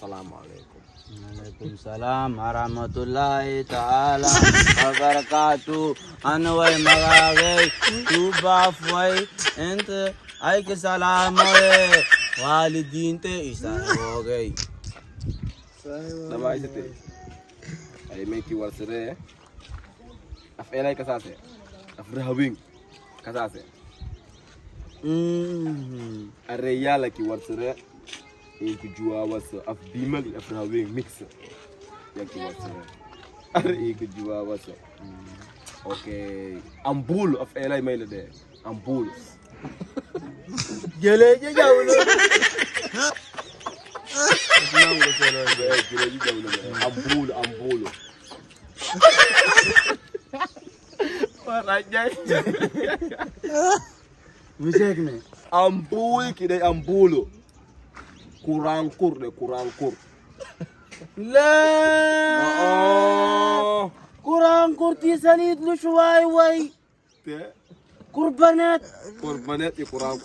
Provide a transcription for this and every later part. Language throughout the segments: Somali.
السلام عليكم. عليكم السلام ورحمة الله تعالى وبركاته. أنا وي مغاغي توبا فوي أنت أيك سلام وي والدين تي إسانوغي. Nama aja teh. Ayo meki warsere. Afelai kasase. Afrahawing kasase. Areya laki warsere. Iku jua wasa afbimal afrahawing mix. Yaki warsere. Are iku jua wasa. Okay. Ambul afelai maila deh. Ambul. Gelenya jauh lu. Ambulu. Parahnya. Misek nih. Ambul kidai ambulu. Kurangkur. لا kurang kurtisan itu شوي وي كربانات Korbannya kurang.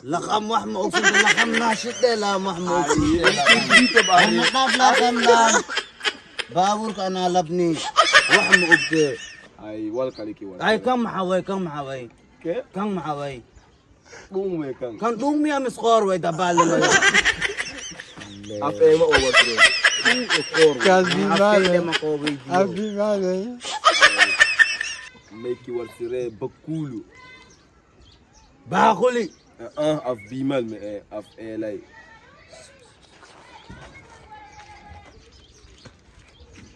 لخم وحم أقسم لخم ناشط لا محم أقسم Itu baru. أنا طاب لخم لا بابورك أنا لبني وحم أبدي Ay wal kali ki wal. أي كم حوي Ke? كم حوي Bung me kang. كان دومي أم سكور وي دبال Apa ema over bro. Kalbi أفكي male. ما قوي Kalbi male. Meki warsire bakulu. باخلي Af bimal me af elai.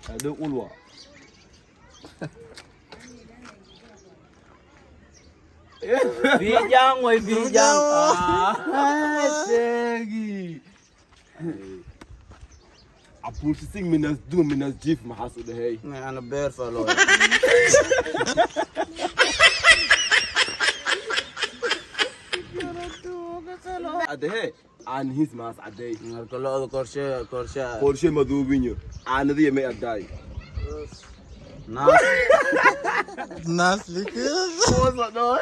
Ada ulwa. بيجان وي بيجان سيجي Apul sing minas du minas jif mahasu de hey. أنا بيرفع لو Ade hey. An his mas ade. نركلو كورشة Korshe madubinyo. An de me adai. ناس Naslik. Kosa doy.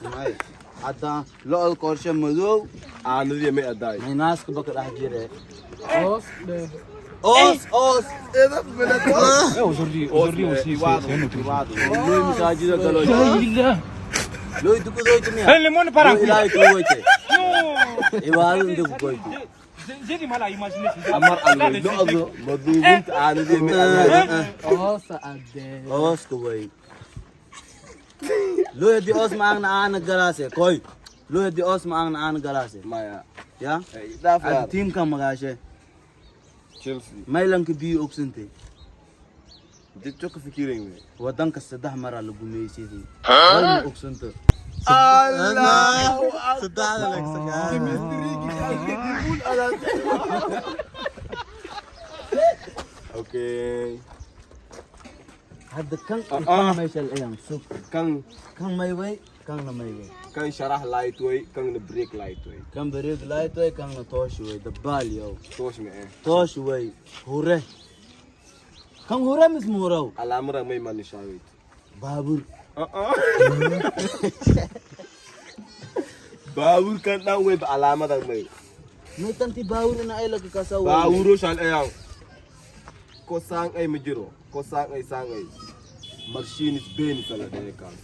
ماي حتى لو الكورشة مدو An de me adai. ماي ناس كبكر أحجيره Os de. أوس وزري لوي مساجد قالوا لوي تكو زوجت ميا الليمون بارا لا يكويته إيوالو ندكو كويته جدي مالا ايماجينيشن Amar alwe do azo madubint an de me adai. Os ade. أوس كوي لوي دي أوس ما أنا جلاسة كوي لوي دي أوس ما أنا جلاسة Maya. يا Hey, dafa. التيم كم مغاشة Chelsea. ما يلانك بيو أكسنتي Dik chok fikiring me. ودنك السدح مرة لقومي سيدي ما أكسنتي Allah. Sedang lek sekarang. Okay. هذا كان ما يشل أيام سوق Kang كان ما يوي كان ما يوي kang syarah light way, kang break light way. كان بريد لايت وي كان توش وي دبال يو Tos me توش وي هوري كان هوري مش مورو Alamra may manishawit. بابور Bawur kan nang way alama dag may. ما تنتي باور أنا أيلك كساو Bawuro sal ayaw. Ko sang ay majiro, ko sang ay. Marshinis ben sala de kan.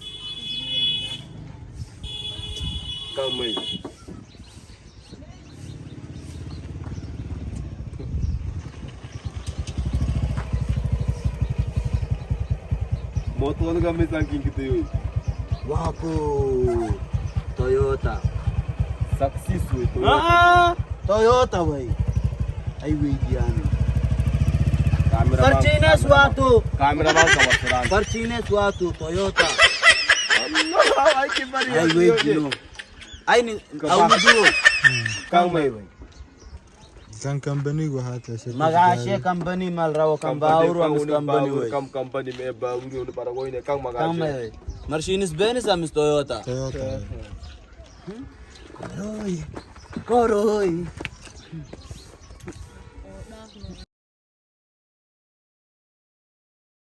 Kang may. Moto na kami sangking kita yun. واكو تويوتا Success way to. تويوتا وي أي ويدياني Cameraman. فرشينيس واتو Cameraman ka wasuran. فرشينيس واتو تويوتا Ay kibari. أي ويديو أي أو ندو Kang may. Kan company go hata. مغاشي كمبني مال راو كم باور ومس كمبني وي Kam company me bawuro ni para koy ne kang كم magaje. وي مرشينيس بينس أمس تويوتا Toyota. كوروي